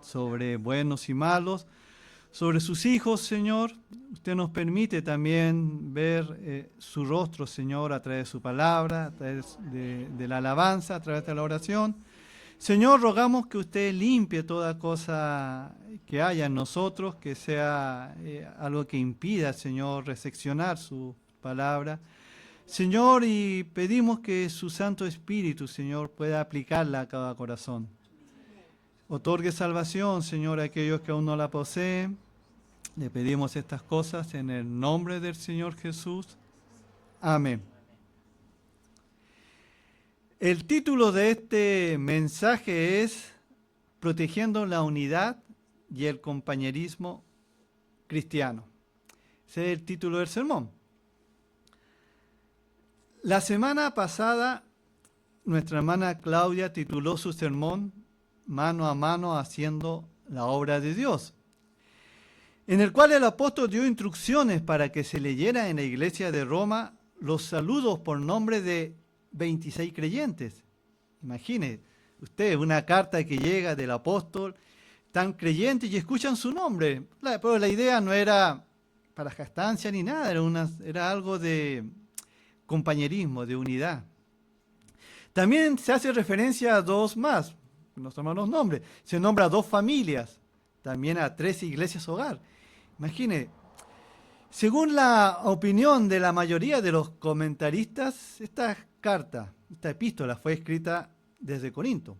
sobre buenos y malos, sobre sus hijos, Señor. Usted nos permite también ver su rostro, Señor, a través de su palabra, a través de la alabanza, a través de la oración. Señor, rogamos que usted limpie toda cosa que haya en nosotros, que sea algo que impida, Señor, recepcionar su palabra. Señor, y pedimos que su Santo Espíritu, Señor, pueda aplicarla a cada corazón. Otorgue salvación, Señor, a aquellos que aún no la poseen. Le pedimos estas cosas en el nombre del Señor Jesús. Amén. El título de este mensaje es Protegiendo la unidad y el compañerismo cristiano. Ese es el título del sermón. La semana pasada, nuestra hermana Claudia tituló su sermón Mano a mano haciendo la obra de Dios, en el cual el apóstol dio instrucciones para que se leyera en la iglesia de Roma los saludos por nombre de 26 creyentes. Imagine usted una carta que llega del apóstol, tan creyentes y escuchan su nombre. Pero la idea no era para jactancia ni nada, era algo de compañerismo, de unidad. También se hace referencia a dos más, no toman los nombres. Se nombra a 2 familias, también a 3 iglesias hogar. Imagine, según la opinión de la mayoría de los comentaristas, esta carta, esta epístola fue escrita desde Corinto,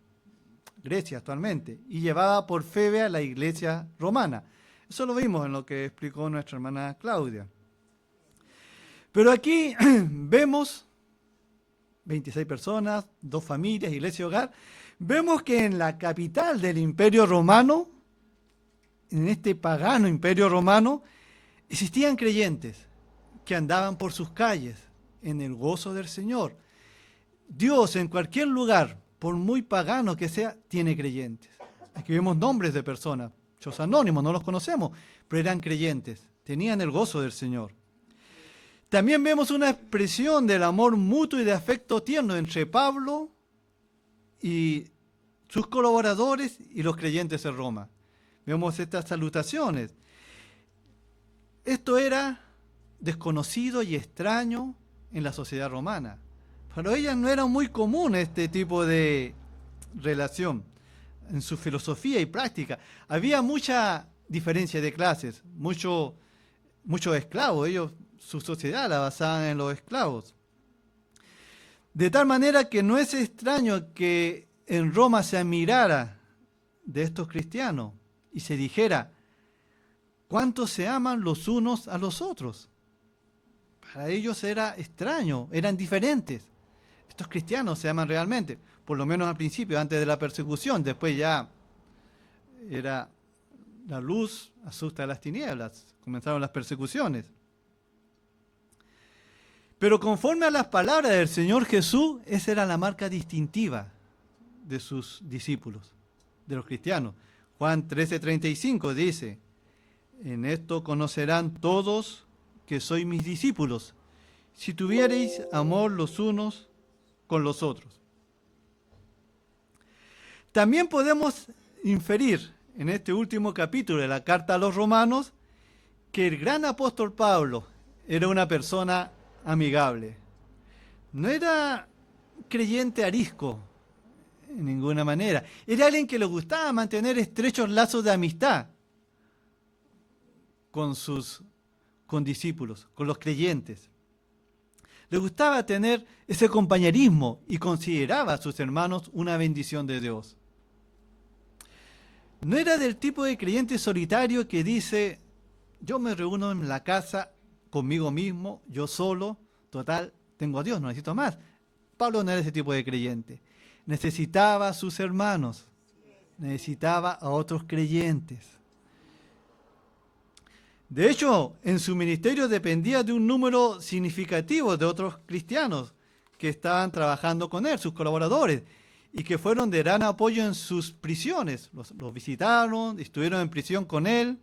Grecia actualmente, y llevada por Febe a la iglesia romana. Eso lo vimos en lo que explicó nuestra hermana Claudia. Pero aquí vemos 26 personas, 2 familias, iglesia hogar. Vemos que en la capital del Imperio Romano, en este pagano Imperio Romano, existían creyentes que andaban por sus calles en el gozo del Señor. Dios en cualquier lugar, por muy pagano que sea, tiene creyentes. Aquí vemos nombres de personas, muchos anónimos, no los conocemos, pero eran creyentes, tenían el gozo del Señor. También vemos una expresión del amor mutuo y de afecto tierno entre Pablo y sus colaboradores y los creyentes en Roma. Vemos estas salutaciones. Esto era desconocido y extraño en la sociedad romana. Para ellas no era muy común este tipo de relación en su filosofía y práctica. Había mucha diferencia de clases, muchos esclavos. Su sociedad la basaban en los esclavos. De tal manera que no es extraño que en Roma se admirara de estos cristianos y se dijera, ¿cuánto se aman los unos a los otros? Para ellos era extraño, eran diferentes. Estos cristianos se aman realmente, por lo menos al principio, antes de la persecución. Después ya era la luz asusta a las tinieblas, comenzaron las persecuciones. Pero conforme a las palabras del Señor Jesús, esa era la marca distintiva de sus discípulos, de los cristianos. Juan 13:35 dice, en esto conocerán todos que sois mis discípulos, si tuviereis amor los unos con los otros. También podemos inferir en este último capítulo de la carta a los romanos que el gran apóstol Pablo era una persona amigable. No era creyente arisco en ninguna manera. Era alguien que le gustaba mantener estrechos lazos de amistad con sus condiscípulos, con los creyentes. Le gustaba tener ese compañerismo y consideraba a sus hermanos una bendición de Dios. No era del tipo de creyente solitario que dice, yo me reúno en la casa conmigo mismo, yo solo, total, tengo a Dios, no necesito más. Pablo no era ese tipo de creyente. Necesitaba a sus hermanos, necesitaba a otros creyentes. De hecho, en su ministerio dependía de un número significativo de otros cristianos que estaban trabajando con él, sus colaboradores, y que fueron de gran apoyo en sus prisiones. Los visitaron, estuvieron en prisión con él,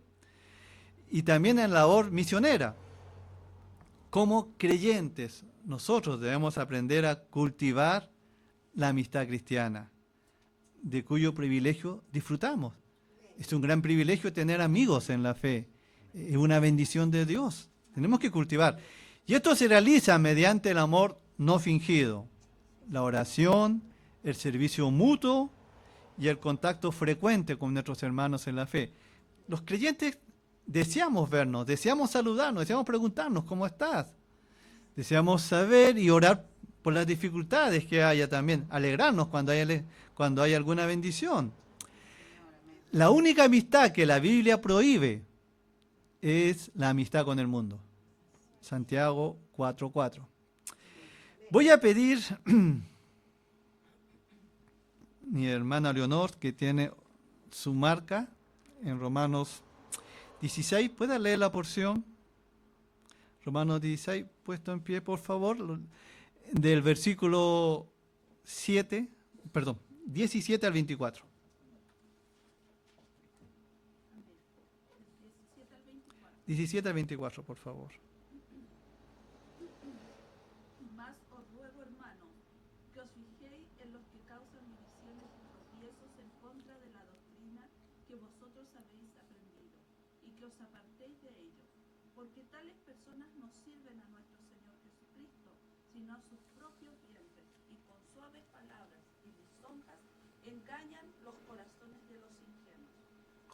y también en labor misionera. Como creyentes, nosotros debemos aprender a cultivar la amistad cristiana, de cuyo privilegio disfrutamos. Es un gran privilegio tener amigos en la fe. Es una bendición de Dios. Tenemos que cultivar. Y esto se realiza mediante el amor no fingido, la oración, el servicio mutuo y el contacto frecuente con nuestros hermanos en la fe. Los creyentes deseamos vernos, deseamos saludarnos, deseamos preguntarnos cómo estás. Deseamos saber y orar por las dificultades que haya también, alegrarnos cuando hay alguna bendición. La única amistad que la Biblia prohíbe es la amistad con el mundo. Santiago 4:4. Voy a pedir mi hermana Leonor, que tiene su marca en Romanos 16. ¿Puede leer la porción? Romanos 16, puesto en pie, por favor, del versículo 17 al 24. Amén. 17 al 24, por favor. Mas os ruego, hermanos, que os fijéis en los que causan divisiones y tropiezos en contra de la doctrina que vosotros habéis aprendido, y que os apartéis de ellos, porque tales personas no sirven a nuestro Señor Jesucristo, sino a sus propios vientres, y con suaves palabras y lisonjas engañan los corazones de los ingenuos.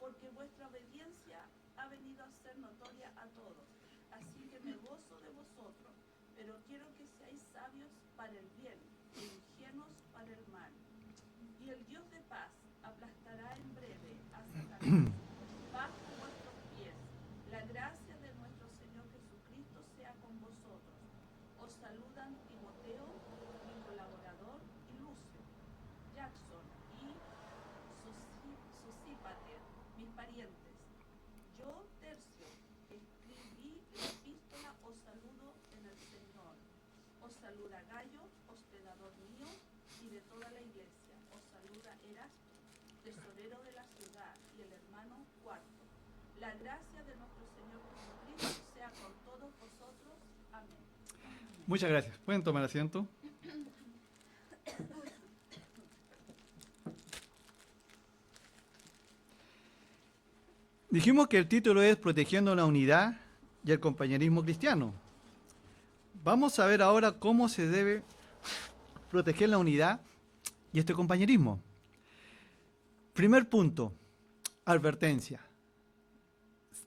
Porque vuestra obediencia ha venido a ser notoria a todos, así que me gozo de vosotros, pero quiero que seáis sabios para el bien e ingenuos para el mal. Y el Dios de paz aplastará en breve a Satanás bajo vuestros pies. La gracia de nuestro Señor Jesucristo sea con vosotros. Os saludan Timoteo, mi colaborador, y Lucio, Jackson y Sosípater, mis parientes. Yo, Tercio, escribí la epístola, os saludo en el Señor. Os saluda Gallo, hospedador mío, y de toda la iglesia. Os saluda Erasto, tesorero de la ciudad, y el hermano Cuarto. La gracia de nuestro Señor Jesucristo sea con todos vosotros. Amén. Muchas gracias. ¿Pueden tomar asiento? Dijimos que el título es Protegiendo la unidad y el compañerismo cristiano. Vamos a ver ahora cómo se debe proteger la unidad y este compañerismo. Primer punto, advertencia.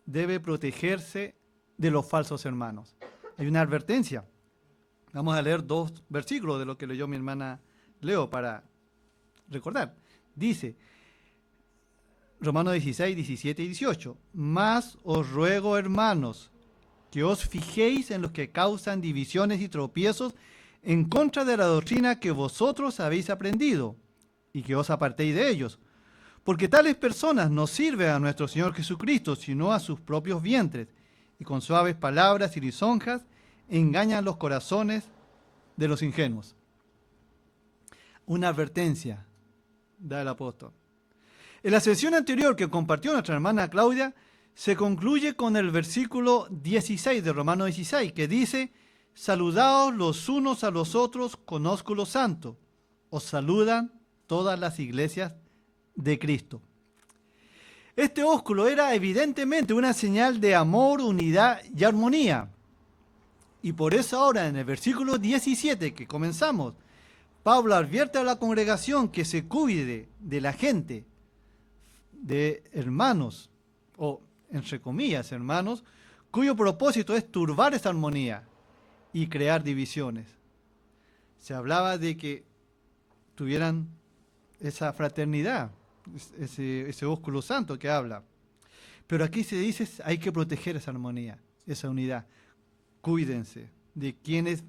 Debe protegerse de los falsos hermanos. Hay una advertencia. Vamos a leer 2 versículos de lo que leyó mi hermana Leo para recordar. Dice, Romanos 16, 17 y 18. Mas os ruego, hermanos, que os fijéis en los que causan divisiones y tropiezos en contra de la doctrina que vosotros habéis aprendido, y que os apartéis de ellos. Porque tales personas no sirven a nuestro Señor Jesucristo, sino a sus propios vientres, y con suaves palabras y lisonjas engañan los corazones de los ingenuos. Una advertencia da el apóstol. En la sesión anterior que compartió nuestra hermana Claudia, se concluye con el versículo 16 de Romanos 16, que dice, saludaos los unos a los otros con ósculo santo. Os saludan todas las iglesias de Cristo. Este ósculo era evidentemente una señal de amor, unidad y armonía. Y por eso ahora en el versículo 17 que comenzamos, Pablo advierte a la congregación que se cuide de la gente, de hermanos, o entre comillas hermanos, cuyo propósito es turbar esa armonía y crear divisiones. Se hablaba de que tuvieran esa fraternidad, ese ósculo santo que habla. Pero aquí se dice, hay que proteger esa armonía, esa unidad. Cuídense de quienes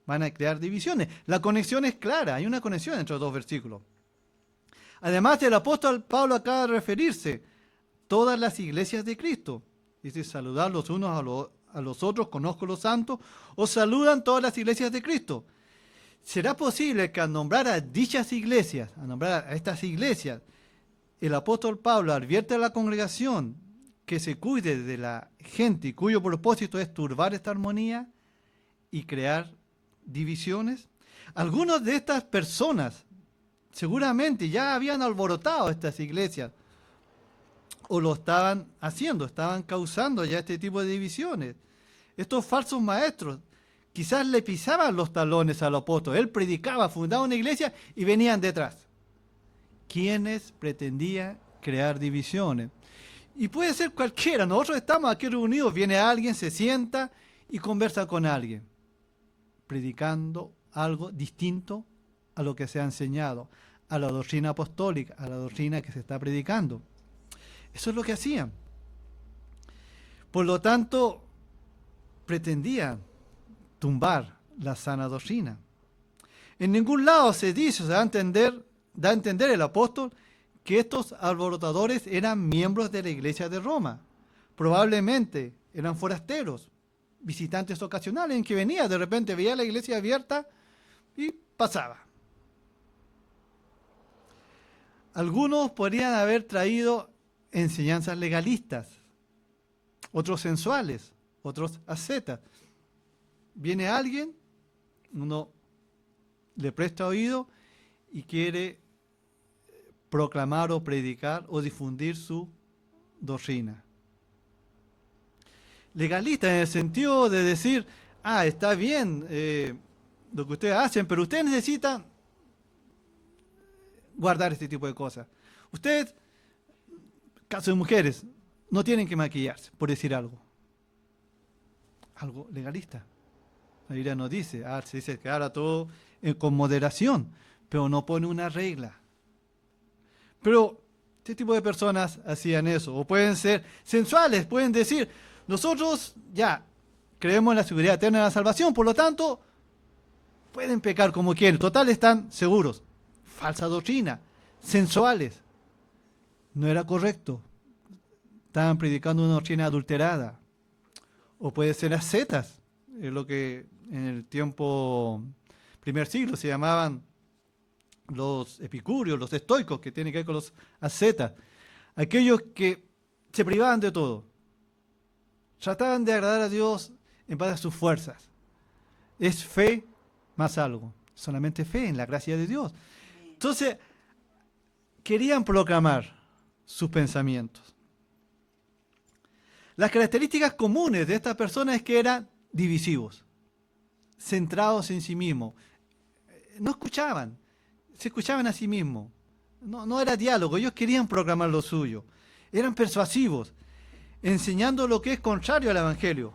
van a crear divisiones. La conexión es clara, hay una conexión entre los 2 versículos. Además, el apóstol Pablo acaba de referirse todas las iglesias de Cristo. Dice, saludar los unos a los otros con ósculo santo, os saludan todas las iglesias de Cristo. ¿Será posible que al nombrar a dichas iglesias, al nombrar a estas iglesias, el apóstol Pablo advierte a la congregación que se cuide de la gente y cuyo propósito es turbar esta armonía y crear divisiones? Algunas de estas personas seguramente ya habían alborotado estas iglesias o lo estaban haciendo, estaban causando ya este tipo de divisiones. Estos falsos maestros quizás le pisaban los talones al apóstol. Él predicaba, fundaba una iglesia y venían detrás. Quienes pretendían crear divisiones. Y puede ser cualquiera. Nosotros estamos aquí reunidos, viene alguien, se sienta y conversa con alguien, predicando algo distinto a lo que se ha enseñado, a la doctrina apostólica, a la doctrina que se está predicando. Eso es lo que hacían. Por lo tanto, pretendían tumbar la sana doctrina. En ningún lado se dice, da a entender el apóstol que estos alborotadores eran miembros de la iglesia de Roma. Probablemente eran forasteros, visitantes ocasionales en que venía, de repente veía la iglesia abierta y pasaba. Algunos podrían haber traído enseñanzas legalistas, otros sensuales, otros ascetas. Viene alguien, uno le presta oído y quiere proclamar o predicar o difundir su doctrina. Legalista en el sentido de decir, está bien lo que ustedes hacen, pero ustedes necesitan guardar este tipo de cosas. Ustedes, caso de mujeres, no tienen que maquillarse, por decir algo. Algo legalista. La Biblia nos dice, se dice que ahora todo con moderación, pero no pone una regla. Pero este tipo de personas hacían eso, o pueden ser sensuales, pueden decir, nosotros ya creemos en la seguridad eterna de la salvación, por lo tanto, pueden pecar como quieren, total están seguros. Falsa doctrina, sensuales. No era correcto. Estaban predicando una doctrina adulterada. O puede ser ascetas, es lo que en el primer siglo se llamaban los epicúreos, los estoicos, que tienen que ver con los ascetas. Aquellos que se privaban de todo. Trataban de agradar a Dios en base a sus fuerzas. Es fe más algo. Solamente fe en la gracia de Dios. Entonces, querían proclamar sus pensamientos. Las características comunes de estas personas es que eran divisivos, centrados en sí mismos. No escuchaban, se escuchaban a sí mismos. No era diálogo, ellos querían proclamar lo suyo. Eran persuasivos, enseñando lo que es contrario al Evangelio.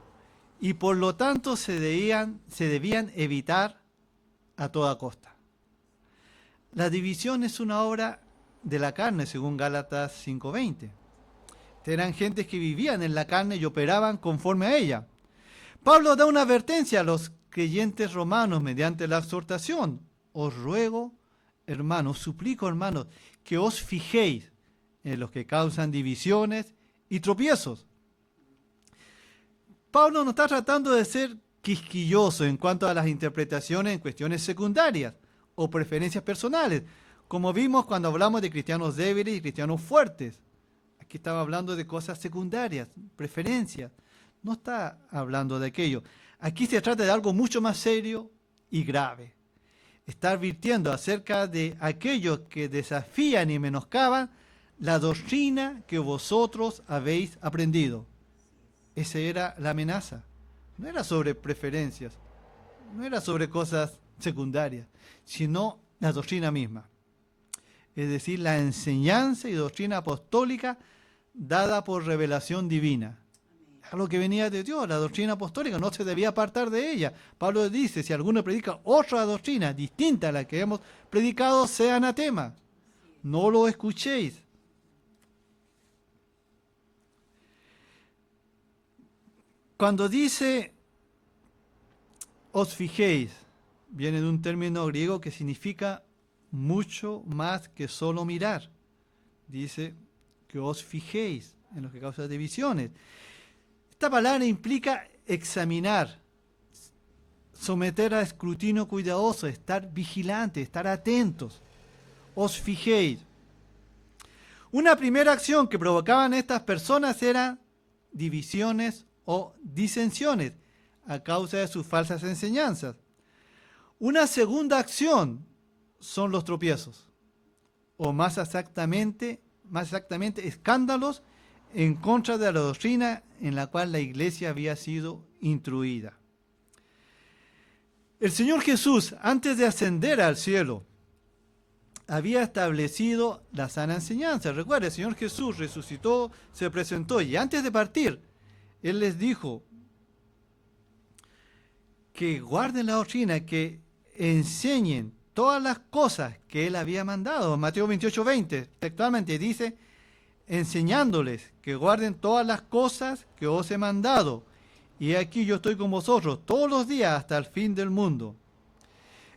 Y por lo tanto se debían evitar a toda costa. La división es una obra de la carne, según Gálatas 5:20. Eran gentes que vivían en la carne y operaban conforme a ella. Pablo da una advertencia a los creyentes romanos mediante la exhortación. Os ruego, hermanos, suplico, hermanos, que os fijéis en los que causan divisiones y tropiezos. Pablo no está tratando de ser quisquilloso en cuanto a las interpretaciones en cuestiones secundarias o preferencias personales, como vimos cuando hablamos de cristianos débiles y cristianos fuertes. Aquí estaba hablando de cosas secundarias, preferencias. No está hablando de aquello. Aquí se trata de algo mucho más serio y grave. Está advirtiendo acerca de aquellos que desafían y menoscaban la doctrina que vosotros habéis aprendido. Esa era la amenaza. No era sobre preferencias, no era sobre cosas secundarias, sino la doctrina misma. Es decir, la enseñanza y doctrina apostólica dada por revelación divina. A lo que venía de Dios, la doctrina apostólica, no se debía apartar de ella. Pablo dice, si alguno predica otra doctrina distinta a la que hemos predicado, sea anatema. No lo escuchéis. Cuando dice, os fijéis, viene de un término griego que significa mucho más que solo mirar. Dice que os fijéis en lo que causa divisiones. Esta palabra implica examinar, someter a escrutinio cuidadoso, estar vigilantes, estar atentos. Os fijéis. Una primera acción que provocaban estas personas era divisiones o disensiones a causa de sus falsas enseñanzas. Una segunda acción son los tropiezos, o más exactamente escándalos en contra de la doctrina en la cual la iglesia había sido instruida. El Señor Jesús, antes de ascender al cielo, había establecido la sana enseñanza. Recuerda, el Señor Jesús resucitó, se presentó, y antes de partir, Él les dijo que guarden la doctrina, que enseñen todas las cosas que Él había mandado. Mateo 28:20, textualmente dice, enseñándoles que guarden todas las cosas que os he mandado. Y aquí yo estoy con vosotros todos los días hasta el fin del mundo.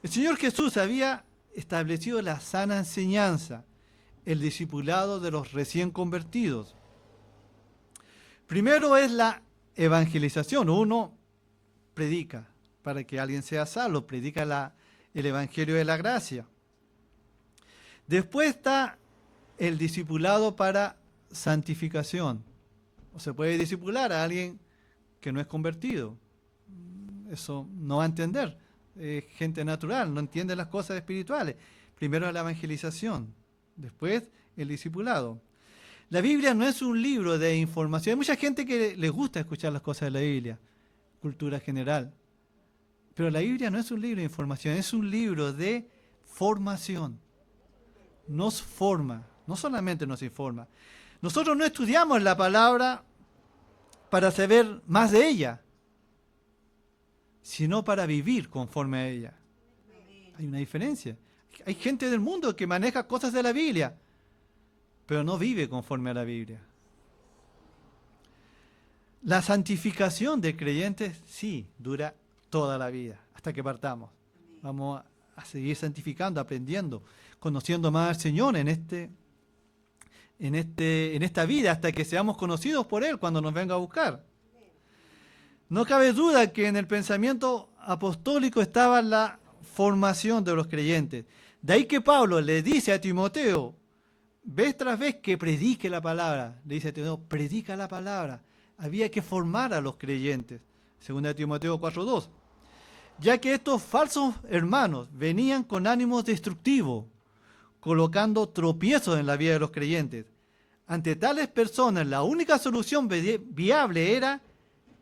El Señor Jesús había establecido la sana enseñanza, el discipulado de los recién convertidos. Primero es la evangelización. Uno predica para que alguien sea salvo, predica el evangelio de la gracia. Después está el discipulado para santificación. O se puede discipular a alguien que no es convertido. Eso no va a entender. Es gente natural, no entiende las cosas espirituales. Primero la evangelización, después el discipulado. La Biblia no es un libro de información. Hay mucha gente que les gusta escuchar las cosas de la Biblia, cultura general. Pero la Biblia no es un libro de información, es un libro de formación. Nos forma, no solamente nos informa. Nosotros no estudiamos la palabra para saber más de ella, sino para vivir conforme a ella. Hay una diferencia. Hay gente del mundo que maneja cosas de la Biblia, pero no vive conforme a la Biblia. La santificación de creyentes, sí, dura toda la vida, hasta que partamos. Vamos a seguir santificando, aprendiendo, conociendo más al Señor en esta vida, hasta que seamos conocidos por Él cuando nos venga a buscar. No cabe duda que en el pensamiento apostólico estaba la formación de los creyentes. De ahí que Pablo le dice a Timoteo, vez tras vez que predique la palabra, le dice a Timoteo, predica la palabra. Había que formar a los creyentes, según Timoteo 4:2. Ya que estos falsos hermanos venían con ánimos destructivos, colocando tropiezos en la vida de los creyentes. Ante tales personas, la única solución viable era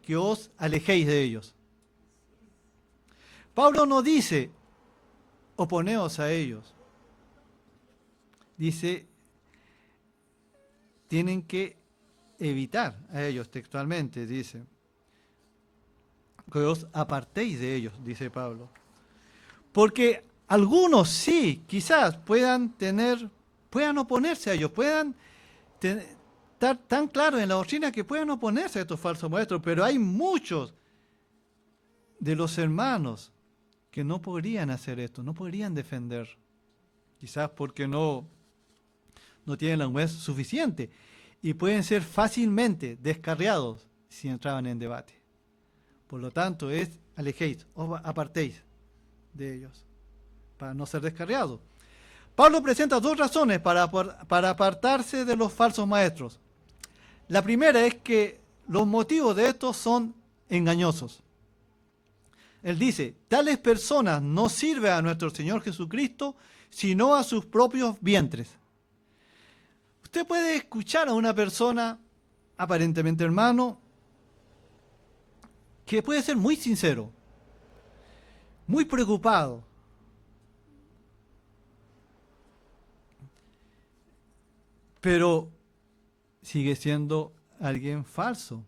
que os alejéis de ellos. Pablo no dice, oponeos a ellos. Dice, tienen que evitar a ellos, textualmente, dice. Que os apartéis de ellos, dice Pablo. Porque algunos sí, quizás puedan oponerse a ellos, puedan estar tan claros en la doctrina que puedan oponerse a estos falsos maestros, pero hay muchos de los hermanos que no podrían hacer esto, no podrían defender, quizás porque no tienen la huez suficiente y pueden ser fácilmente descarriados si entraban en debate. Por lo tanto, alejéis, os apartéis de ellos, para no ser descarriados. Pablo presenta dos razones para apartarse de los falsos maestros. La primera es que los motivos de estos son engañosos. Él dice, tales personas no sirven a nuestro Señor Jesucristo, sino a sus propios vientres. Usted puede escuchar a una persona, aparentemente hermano, que puede ser muy sincero, muy preocupado, pero sigue siendo alguien falso.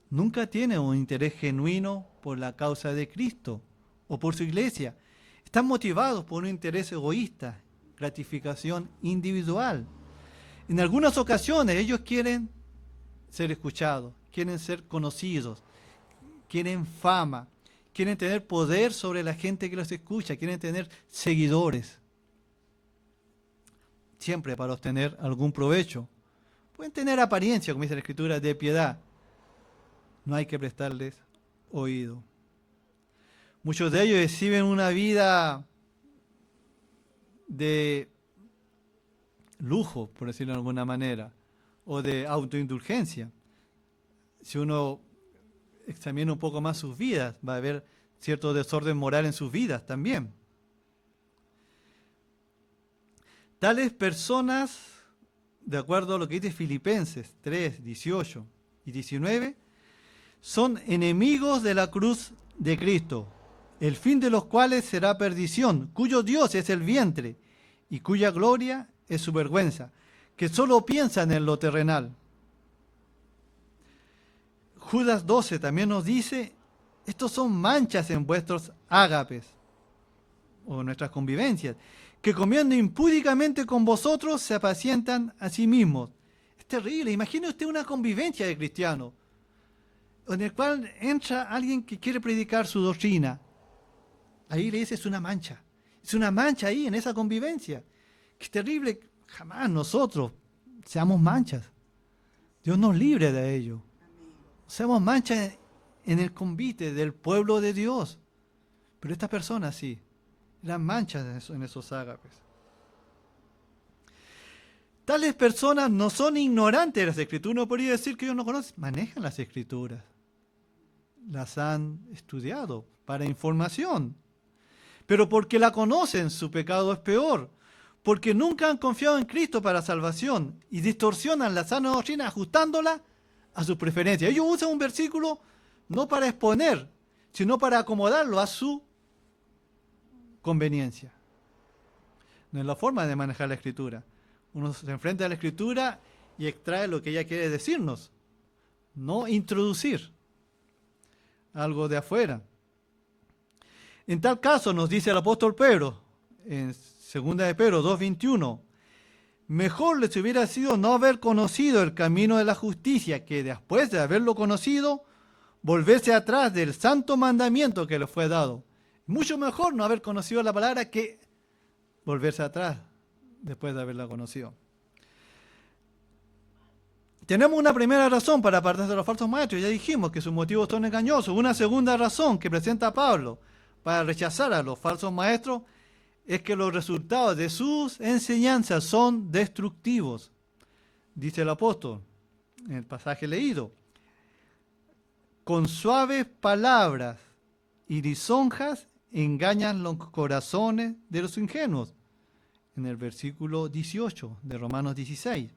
Nunca tiene un interés genuino por la causa de Cristo o por su iglesia. Están motivados por un interés egoísta, gratificación individual. En algunas ocasiones ellos quieren ser escuchados, quieren ser conocidos, quieren fama, quieren tener poder sobre la gente que los escucha, quieren tener seguidores. Siempre para obtener algún provecho. Pueden tener apariencia, como dice la Escritura, de piedad. No hay que prestarles oído. Muchos de ellos exhiben una vida de lujo, por decirlo de alguna manera, o de autoindulgencia. Si uno examina un poco más sus vidas, va a haber cierto desorden moral en sus vidas también. Tales personas de acuerdo a lo que dice Filipenses 3, 18 y 19, son enemigos de la cruz de Cristo, el fin de los cuales será perdición, cuyo Dios es el vientre y cuya gloria es su vergüenza, que solo piensan en lo terrenal. Judas 12 también nos dice, estos son manchas en vuestros ágapes, o nuestras convivencias, que comiendo impúdicamente con vosotros se apacientan a sí mismos. Es terrible. Imagine usted una convivencia de cristianos, en el cual entra alguien que quiere predicar su doctrina. Ahí le dice, es una mancha. Es una mancha ahí, en esa convivencia. Qué terrible. Jamás nosotros seamos manchas. Dios nos libre de ello. Seamos manchas en el convite del pueblo de Dios. Pero esta persona sí. Las manchas en esos ágapes. Tales personas no son ignorantes de las Escrituras. Uno podría decir que ellos no conocen, manejan las Escrituras. Las han estudiado para información. Pero porque la conocen, su pecado es peor. Porque nunca han confiado en Cristo para salvación y distorsionan la sana doctrina ajustándola a sus preferencias. Ellos usan un versículo no para exponer, sino para acomodarlo a su conveniencia. No es la forma de manejar la Escritura. Uno se enfrenta a la Escritura y extrae lo que ella quiere decirnos, no introducir algo de afuera. En tal caso, nos dice el apóstol Pedro, en 2 de Pedro 2:21, mejor les hubiera sido no haber conocido el camino de la justicia, que después de haberlo conocido, volverse atrás del santo mandamiento que les fue dado. Mucho mejor no haber conocido la palabra que volverse atrás después de haberla conocido. Tenemos una primera razón para apartarse de los falsos maestros. Ya dijimos que sus motivos son engañosos. Una segunda razón que presenta Pablo para rechazar a los falsos maestros es que los resultados de sus enseñanzas son destructivos. Dice el apóstol en el pasaje leído. Con suaves palabras y lisonjas engañan los corazones de los ingenuos. En el versículo 18 de Romanos 16.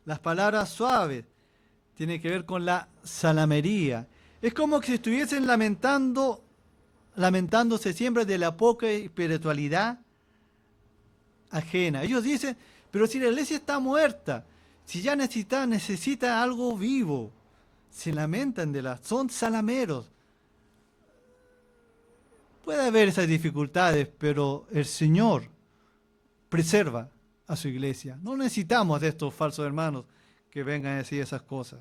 Las palabras suaves tienen que ver con la salamería. Es como que si estuviesen lamentándose siempre de la poca espiritualidad ajena. Ellos dicen, pero si la iglesia está muerta, si ya necesita algo vivo, se lamentan son salameros. Puede haber esas dificultades, pero el Señor preserva a su iglesia. No necesitamos de estos falsos hermanos que vengan a decir esas cosas.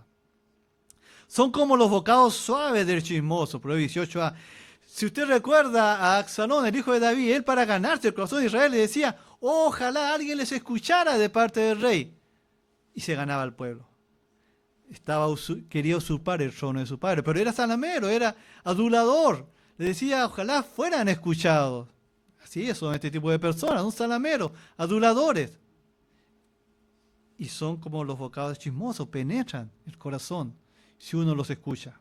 Son como los bocados suaves del chismoso, Proverbios 18a. Si usted recuerda a Absalón, el hijo de David, él para ganarse el corazón de Israel le decía, ojalá alguien les escuchara de parte del rey. Y se ganaba al pueblo. Quería usurpar el trono de su padre, pero era salamero, era adulador. Le decía, ojalá fueran escuchados. Así son este tipo de personas, son salameros, aduladores. Y son como los bocados chismosos, penetran el corazón si uno los escucha.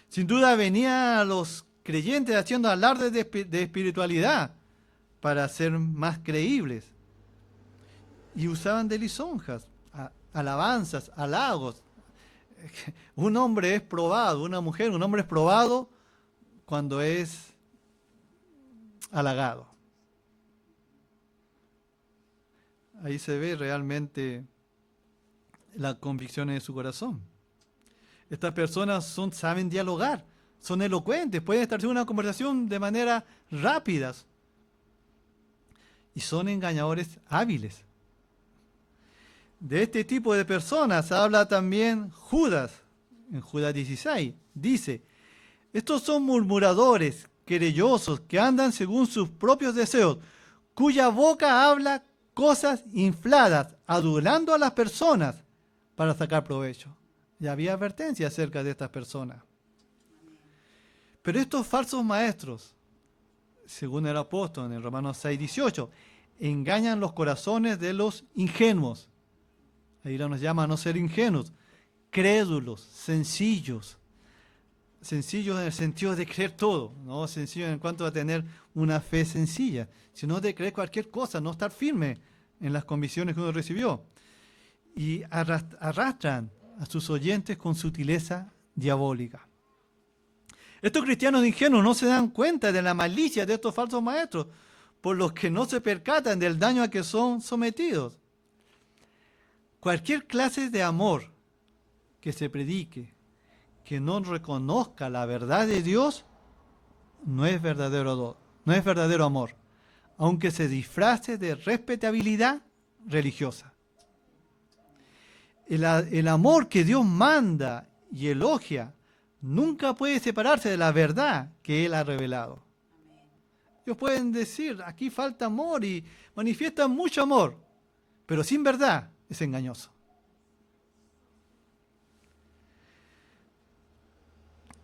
Sin duda venían a los creyentes haciendo alarde de espiritualidad para ser más creíbles. Y usaban de lisonjas, alabanzas, halagos. Un hombre es probado, una mujer, un hombre es probado cuando es halagado. Ahí se ve realmente la convicción de su corazón. Estas personas saben dialogar, son elocuentes, pueden establecer una conversación de manera rápida y son engañadores hábiles. De este tipo de personas habla también Judas, en Judas 16. Dice, estos son murmuradores, querellosos, que andan según sus propios deseos, cuya boca habla cosas infladas, adulando a las personas para sacar provecho. Y había advertencia acerca de estas personas. Pero estos falsos maestros, según el apóstol en Romanos 6:18, engañan los corazones de los ingenuos. Ahí nos llama a no ser ingenuos, crédulos, sencillos. Sencillos en el sentido de creer todo, no sencillo en cuanto a tener una fe sencilla, sino de creer cualquier cosa, no estar firme en las convicciones que uno recibió y arrastran a sus oyentes con sutileza diabólica. Estos cristianos ingenuos no se dan cuenta de la malicia de estos falsos maestros, por los que no se percatan del daño a que son sometidos. Cualquier clase de amor que se predique, que no reconozca la verdad de Dios, no es verdadero amor, aunque se disfrace de respetabilidad religiosa. El amor que Dios manda y elogia nunca puede separarse de la verdad que Él ha revelado. Ellos pueden decir, aquí falta amor, y manifiestan mucho amor, pero sin verdad es engañoso.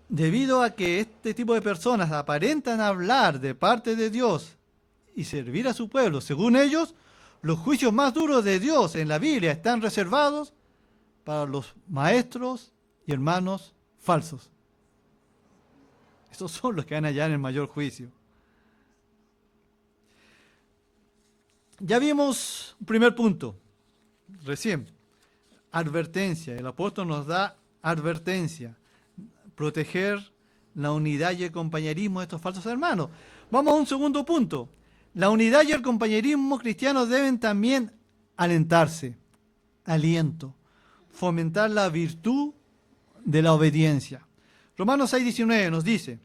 Debido a que este tipo de personas aparentan hablar de parte de Dios y servir a su pueblo, según ellos, los juicios más duros de Dios en la Biblia están reservados para los maestros y hermanos falsos. Esos son los que van a hallar el mayor juicio. Ya vimos un primer punto, recién, advertencia. El apóstol nos da advertencia, proteger la unidad y el compañerismo de estos falsos hermanos. Vamos a un segundo punto. La unidad y el compañerismo cristianos deben también alentarse, aliento, fomentar la virtud de la obediencia. Romanos 6:19 nos dice,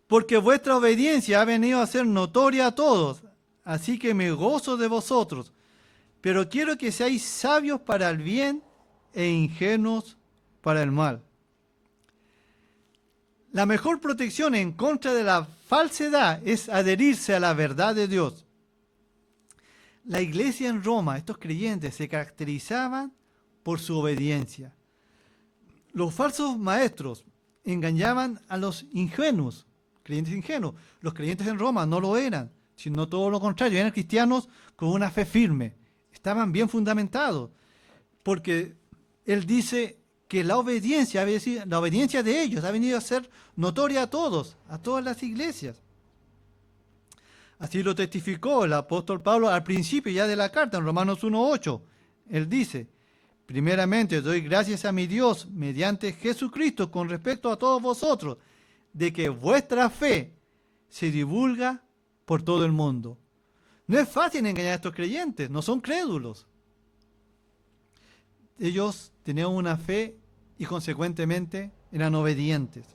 porque vuestra obediencia ha venido a ser notoria a todos, así que me gozo de vosotros, pero quiero que seáis sabios para el bien e ingenuos para el mal. La mejor protección en contra de la falsedad es adherirse a la verdad de Dios. La iglesia en Roma, estos creyentes, se caracterizaban por su obediencia. Los falsos maestros engañaban a los ingenuos, creyentes ingenuos. Los creyentes en Roma no lo eran, sino todo lo contrario, eran cristianos con una fe firme, estaban bien fundamentados, porque él dice que la obediencia de ellos ha venido a ser notoria a todos, a todas las iglesias. Así lo testificó el apóstol Pablo al principio ya de la carta, en Romanos 1:8. Él dice, primeramente doy gracias a mi Dios mediante Jesucristo con respecto a todos vosotros, de que vuestra fe se divulga por todo el mundo. No es fácil engañar a estos creyentes, no son crédulos. Ellos tenían una fe y consecuentemente eran obedientes.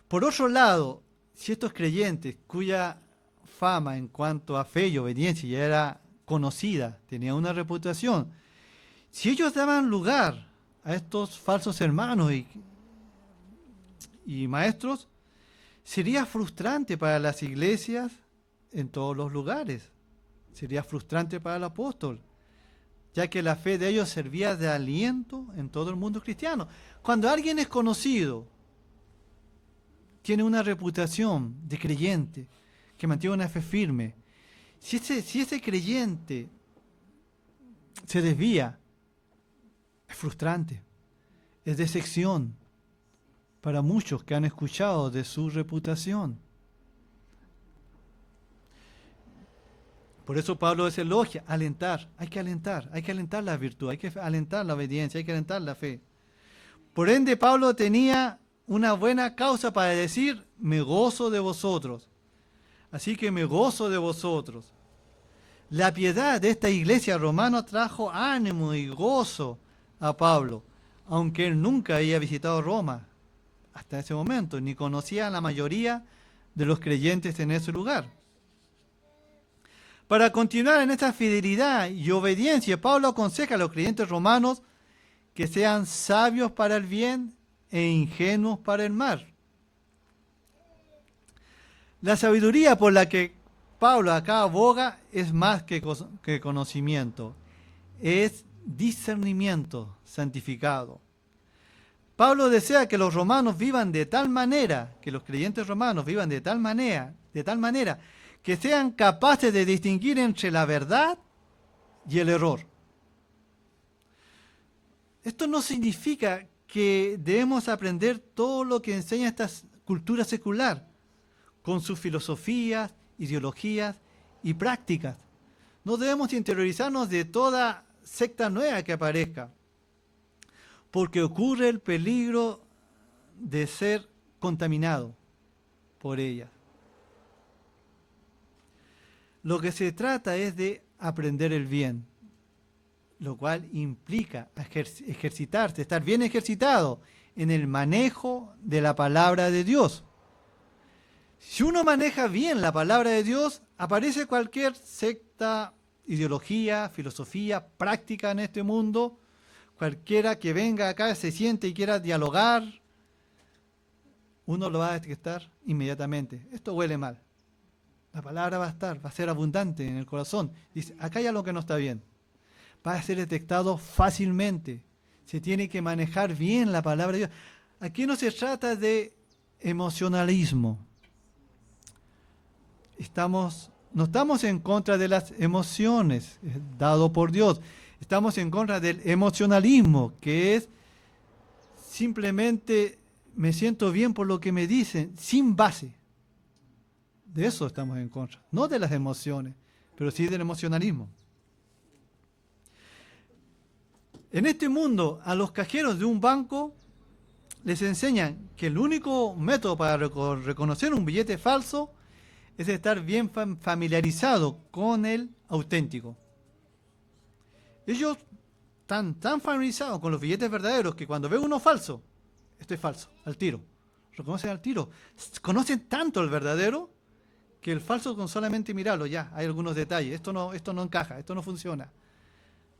Por otro lado, si estos creyentes cuya fama en cuanto a fe y obediencia ya era conocida, tenía una reputación, si ellos daban lugar a estos falsos hermanos y maestros, sería frustrante para las iglesias en todos los lugares. Sería frustrante para el apóstol, ya que la fe de ellos servía de aliento en todo el mundo cristiano. Cuando alguien es conocido, tiene una reputación de creyente, que mantiene una fe firme, si ese creyente se desvía, es frustrante, es decepción para muchos que han escuchado de su reputación. Por eso Pablo les elogia, alentar, hay que alentar la virtud, hay que alentar la obediencia, hay que alentar la fe. Por ende, Pablo tenía una buena causa para decir, me gozo de vosotros. Así que me gozo de vosotros. La piedad de esta iglesia romana trajo ánimo y gozo a Pablo, aunque él nunca había visitado Roma hasta ese momento, ni conocía a la mayoría de los creyentes en ese lugar. Para continuar en esta fidelidad y obediencia, Pablo aconseja a los creyentes romanos que sean sabios para el bien e ingenuos para el mal. La sabiduría por la que Pablo acá aboga es más que conocimiento, es discernimiento santificado. Pablo desea que los romanos vivan de tal manera, que los creyentes romanos vivan de tal manera, que sean capaces de distinguir entre la verdad y el error. Esto no significa que debemos aprender todo lo que enseña esta cultura secular, con sus filosofías ideologías y prácticas. No debemos interiorizarnos de toda secta nueva que aparezca, porque ocurre el peligro de ser contaminado por ellas. Lo que se trata es de aprender el bien, lo cual implica ejercitarse, estar bien ejercitado en el manejo de la palabra de Dios. Si uno maneja bien la palabra de Dios, aparece cualquier secta, ideología, filosofía, práctica en este mundo, cualquiera que venga acá, se siente y quiera dialogar, uno lo va a detectar inmediatamente. Esto huele mal. La palabra va a ser abundante en el corazón. Dice, acá hay algo que no está bien. Va a ser detectado fácilmente. Se tiene que manejar bien la palabra de Dios. Aquí no se trata de emocionalismo. No estamos en contra de las emociones dado por Dios. Estamos en contra del emocionalismo, que es simplemente me siento bien por lo que me dicen, sin base. De eso estamos en contra. No de las emociones, pero sí del emocionalismo. En este mundo, a los cajeros de un banco les enseñan que el único método para reconocer un billete falso es estar bien familiarizado con el auténtico. Ellos están tan familiarizados con los billetes verdaderos que cuando ven uno falso, esto es falso, al tiro. Reconocen al tiro. Conocen tanto el verdadero que el falso con solamente mirarlo ya, hay algunos detalles. Esto no encaja, esto no funciona.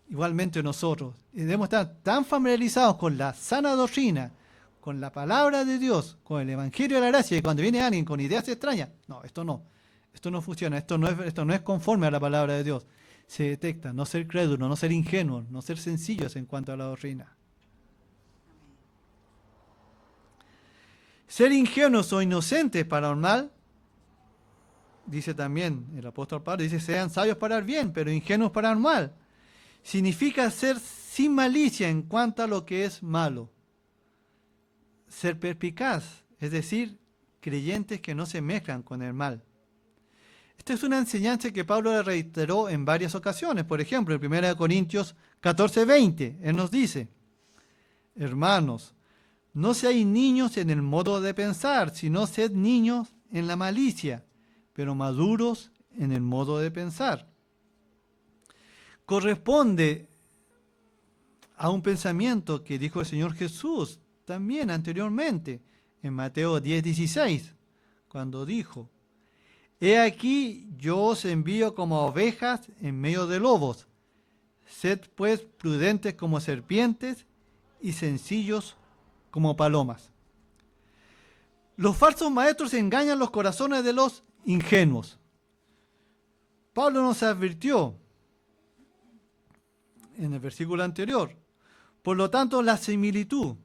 Igualmente nosotros debemos estar tan familiarizados con la sana doctrina, con la palabra de Dios, con el Evangelio de la Gracia, y cuando viene alguien con ideas extrañas, no funciona, esto no es conforme a la palabra de Dios. Se detecta, no ser crédulo, no ser ingenuo, no ser sencillos en cuanto a la doctrina. Ser ingenuos o inocentes para el mal, dice también el apóstol Pablo, dice, sean sabios para el bien, pero ingenuos para el mal. Significa ser sin malicia en cuanto a lo que es malo. Ser perspicaz, es decir, creyentes que no se mezclan con el mal. Esta es una enseñanza que Pablo le reiteró en varias ocasiones. Por ejemplo, en 1 Corintios 14:20, él nos dice, hermanos, no seáis niños en el modo de pensar, sino sed niños en la malicia, pero maduros en el modo de pensar. Corresponde a un pensamiento que dijo el Señor Jesús también anteriormente, en Mateo 10:16, cuando dijo, he aquí yo os envío como ovejas en medio de lobos. Sed pues prudentes como serpientes y sencillos como palomas. Los falsos maestros engañan los corazones de los ingenuos. Pablo nos advirtió en el versículo anterior. Por lo tanto, la similitud,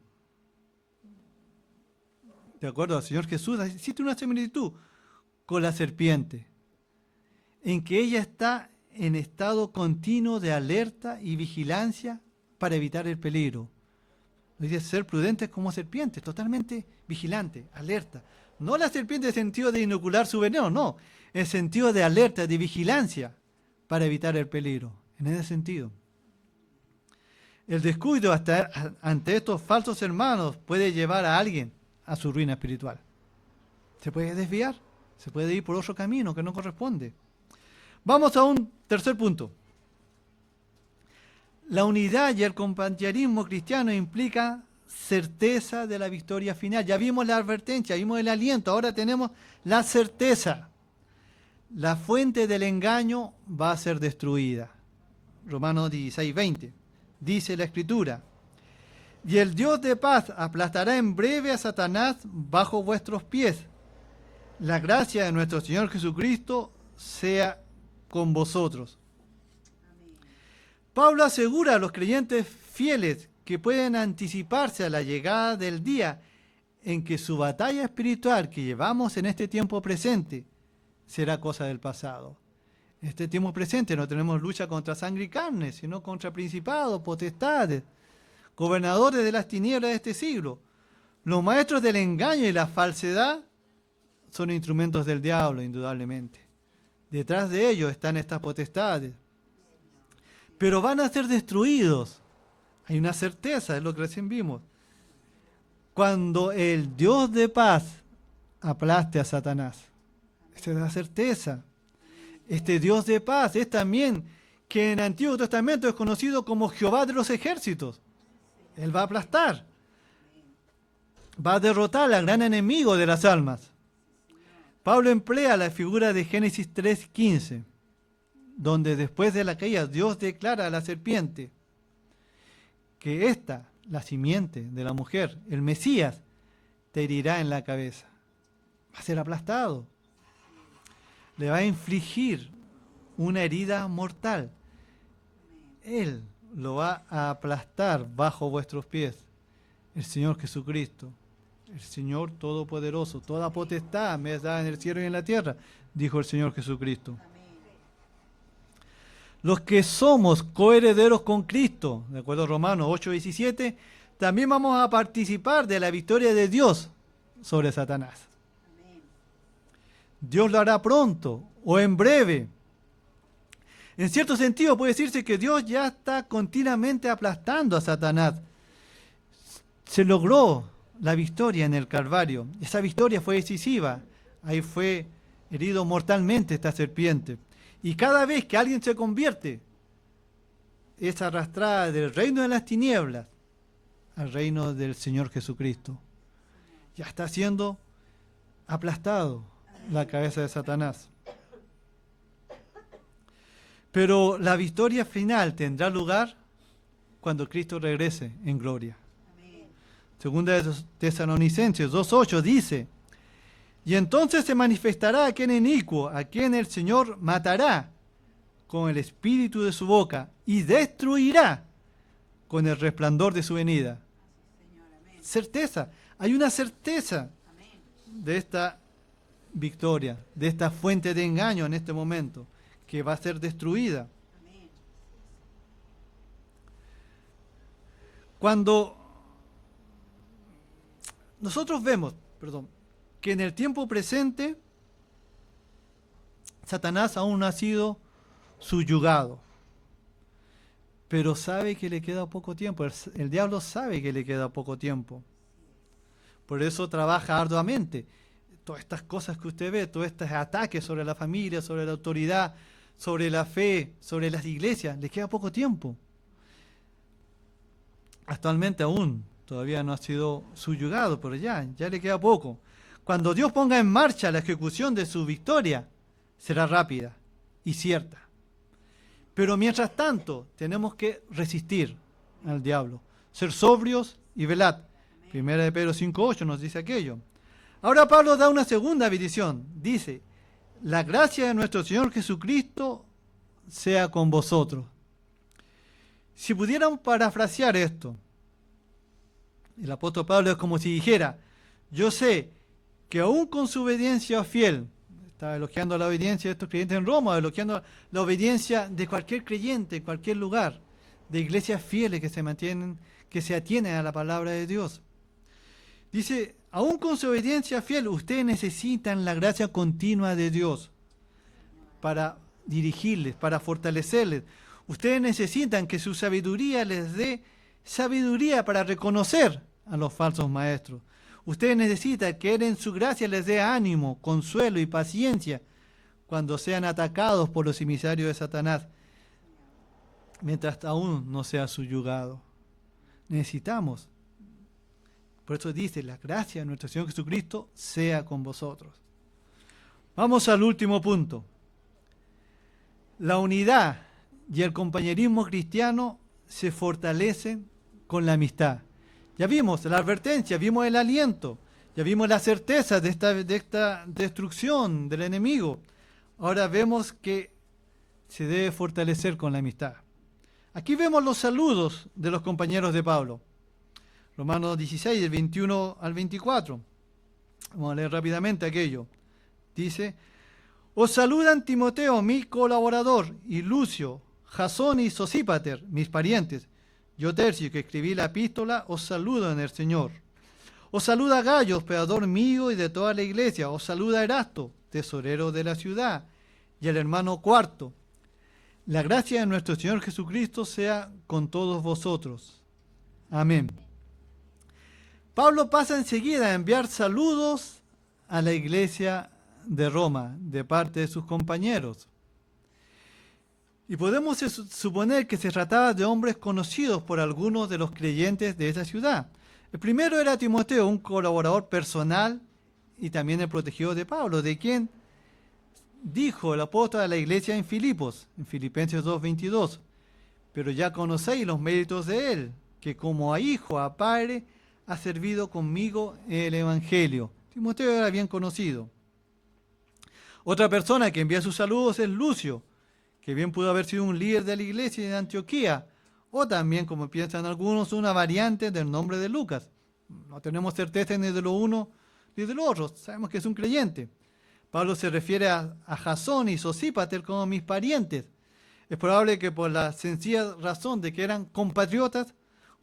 de acuerdo al Señor Jesús, existe una similitud con la serpiente, en que ella está en estado continuo de alerta y vigilancia para evitar el peligro. Dice ser prudentes como serpientes, totalmente vigilante, alerta. No la serpiente en el sentido de inocular su veneno, no, en el sentido de alerta, de vigilancia para evitar el peligro, en ese sentido. El descuido ante estos falsos hermanos puede llevar a alguien a su ruina espiritual. Se puede desviar, se puede ir por otro camino que no corresponde. Vamos a un tercer punto. La unidad y el compañerismo cristiano implica certeza de la victoria final. Ya vimos la advertencia, vimos el aliento, ahora tenemos la certeza. La fuente del engaño va a ser destruida. Romanos 16:20. Dice la Escritura, y el Dios de paz aplastará en breve a Satanás bajo vuestros pies. La gracia de nuestro Señor Jesucristo sea con vosotros. Amén. Pablo asegura a los creyentes fieles que pueden anticiparse a la llegada del día en que su batalla espiritual que llevamos en este tiempo presente será cosa del pasado. En este tiempo presente no tenemos lucha contra sangre y carne, sino contra principados, potestades, gobernadores de las tinieblas de este siglo. Los maestros del engaño y la falsedad son instrumentos del diablo, indudablemente. Detrás de ellos están estas potestades. Pero van a ser destruidos. Hay una certeza, es lo que recién vimos. Cuando el Dios de paz aplaste a Satanás. Esa es la certeza. Este Dios de paz es también que en el Antiguo Testamento es conocido como Jehová de los ejércitos. Él va a aplastar. Va a derrotar al gran enemigo de las almas. Pablo emplea la figura de Génesis 3:15, donde después de la caída Dios declara a la serpiente que esta, la simiente de la mujer, el Mesías, te herirá en la cabeza. Va a ser aplastado. Le va a infligir una herida mortal. Él lo va a aplastar bajo vuestros pies. El Señor Jesucristo, el Señor Todopoderoso, toda potestad me es dada en el cielo y en la tierra, dijo el Señor Jesucristo. Los que somos coherederos con Cristo, de acuerdo a Romanos 8:17, también vamos a participar de la victoria de Dios sobre Satanás. Dios lo hará pronto o en breve. En cierto sentido puede decirse que Dios ya está continuamente aplastando a Satanás. Se logró la victoria en el Calvario. Esa victoria fue decisiva. Ahí fue herido mortalmente esta serpiente. Y cada vez que alguien se convierte, es arrastrada del reino de las tinieblas al reino del Señor Jesucristo. Ya está siendo aplastado la cabeza de Satanás. Pero la victoria final tendrá lugar cuando Cristo regrese en gloria. Segunda de Tesalonicenses 2:8 dice: y entonces se manifestará aquel inicuo, a quien el Señor matará con el espíritu de su boca y destruirá con el resplandor de su venida. Certeza, hay una certeza de esta victoria, de esta fuente de engaño en este momento, que va a ser destruida. Cuando nosotros vemos, que en el tiempo presente Satanás aún no ha sido subyugado, pero sabe que le queda poco tiempo. El diablo sabe que le queda poco tiempo. Por eso trabaja arduamente. Todas estas cosas que usted ve, todos estos ataques sobre la familia, sobre la autoridad, sobre la fe, sobre las iglesias, le queda poco tiempo. Actualmente aún todavía no ha sido subyugado, pero ya le queda poco. Cuando Dios ponga en marcha la ejecución de su victoria, será rápida y cierta. Pero mientras tanto, tenemos que resistir al diablo, ser sobrios y velad. Primera de Pedro 5:8 nos dice aquello. Ahora Pablo da una segunda bendición. Dice: la gracia de nuestro Señor Jesucristo sea con vosotros. Si pudiéramos parafrasear esto, el apóstol Pablo es como si dijera: yo sé que aún con su obediencia fiel, está elogiando la obediencia de estos creyentes en Roma, elogiando la obediencia de cualquier creyente en cualquier lugar, de iglesias fieles que se mantienen, que se atienen a la palabra de Dios. Dice: aún con su obediencia fiel, ustedes necesitan la gracia continua de Dios para dirigirles, para fortalecerles. Ustedes necesitan que su sabiduría les dé sabiduría para reconocer a los falsos maestros. Ustedes necesitan que Él en su gracia les dé ánimo, consuelo y paciencia cuando sean atacados por los emisarios de Satanás, mientras aún no sea subyugado. Necesitamos. Por eso dice: la gracia de nuestro Señor Jesucristo sea con vosotros. Vamos al último punto. La unidad y el compañerismo cristiano se fortalecen con la amistad. Ya vimos la advertencia, vimos el aliento, ya vimos la certeza de esta destrucción del enemigo. Ahora vemos que se debe fortalecer con la amistad. Aquí vemos los saludos de los compañeros de Pablo. Romanos 16, del 21 al 24. Vamos a leer rápidamente aquello. Dice: os saludan Timoteo, mi colaborador, y Lucio, Jasón y Sosípater, mis parientes. Yo, Tercio, que escribí la epístola, os saludo en el Señor. Os saluda Gayo, hospedador mío y de toda la iglesia. Os saluda Erasto, tesorero de la ciudad. y al hermano Cuarto. La gracia de nuestro Señor Jesucristo sea con todos vosotros. Amén. Pablo pasa enseguida a enviar saludos a la iglesia de Roma de parte de sus compañeros. Y podemos suponer que se trataba de hombres conocidos por algunos de los creyentes de esa ciudad. El primero era Timoteo, un colaborador personal y también el protegido de Pablo, de quien dijo el apóstol a la iglesia en Filipos, en Filipenses 2:22, pero ya conocéis los méritos de él, que como a hijo, a padre, ha servido conmigo el evangelio. Timoteo era bien conocido. Otra persona que envía sus saludos es Lucio, que bien pudo haber sido un líder de la iglesia de Antioquía, o también, como piensan algunos, una variante del nombre de Lucas. No tenemos certeza ni de lo uno ni de lo otro, sabemos que es un creyente. Pablo se refiere a Jasón y Sosípater como mis parientes. Es probable que por la sencilla razón de que eran compatriotas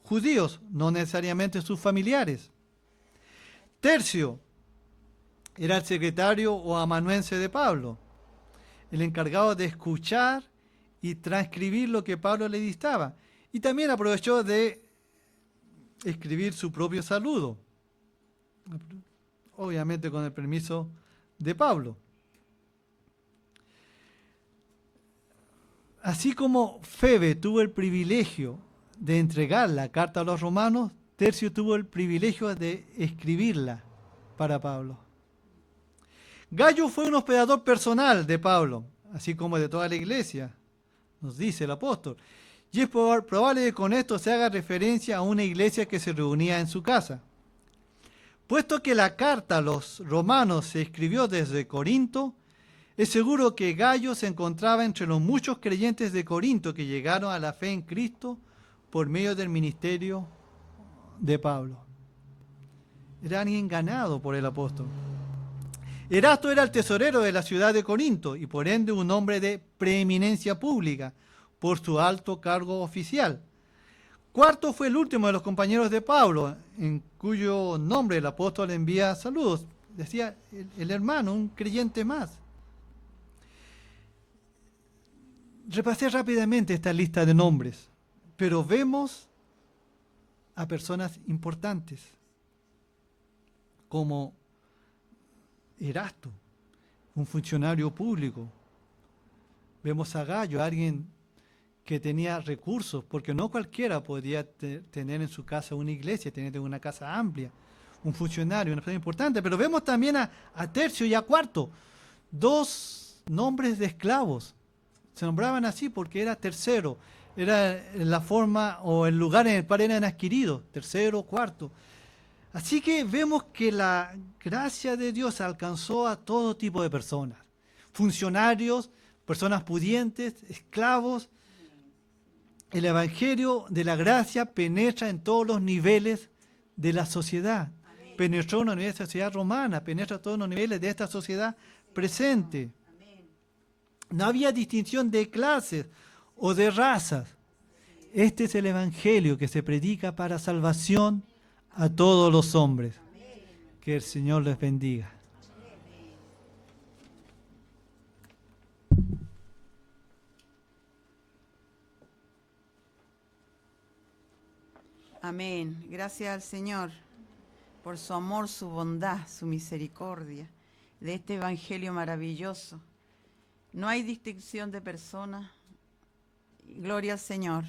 judíos, no necesariamente sus familiares. Tercio era el secretario o amanuense de Pablo, el encargado de escuchar y transcribir lo que Pablo le dictaba. Y también aprovechó de escribir su propio saludo, obviamente con el permiso de Pablo. Así como Febe tuvo el privilegio de entregar la carta a los romanos, Tercio tuvo el privilegio de escribirla para Pablo. Gayo fue un hospedador personal de Pablo, así como de toda la iglesia, nos dice el apóstol. Y es probable que con esto se haga referencia a una iglesia que se reunía en su casa. Puesto que la carta a los romanos se escribió desde Corinto, es seguro que Gayo se encontraba entre los muchos creyentes de Corinto que llegaron a la fe en Cristo por medio del ministerio de Pablo. Era alguien ganado por el apóstol. Erasto era el tesorero de la ciudad de Corinto y por ende un hombre de preeminencia pública por su alto cargo oficial. Cuarto fue el último de los compañeros de Pablo, en cuyo nombre el apóstol envía saludos. Decía el hermano, un creyente más. Repasé rápidamente esta lista de nombres, pero vemos a personas importantes, como Erasto, un funcionario público. Vemos a Gayo, alguien que tenía recursos, porque no cualquiera podía tener en su casa una iglesia, tener una casa amplia, un funcionario, una persona importante. Pero vemos también a Tercio y a Cuarto, dos nombres de esclavos. Se nombraban así porque era tercero, era la forma o el lugar en el cual eran adquiridos, tercero, cuarto. Así que vemos que la gracia de Dios alcanzó a todo tipo de personas, funcionarios, personas pudientes, esclavos. El evangelio de la gracia penetra en todos los niveles de la sociedad. Amén. Penetró en la nivel de la sociedad romana, penetra en todos los niveles de esta sociedad presente. Amén. No había distinción de clases o de razas. Este es el evangelio que se predica para salvación a todos los hombres. Amén. Que el Señor les bendiga. Amén. Gracias al Señor por su amor, su bondad, su misericordia, de este evangelio maravilloso. No hay distinción de personas. Gloria al Señor.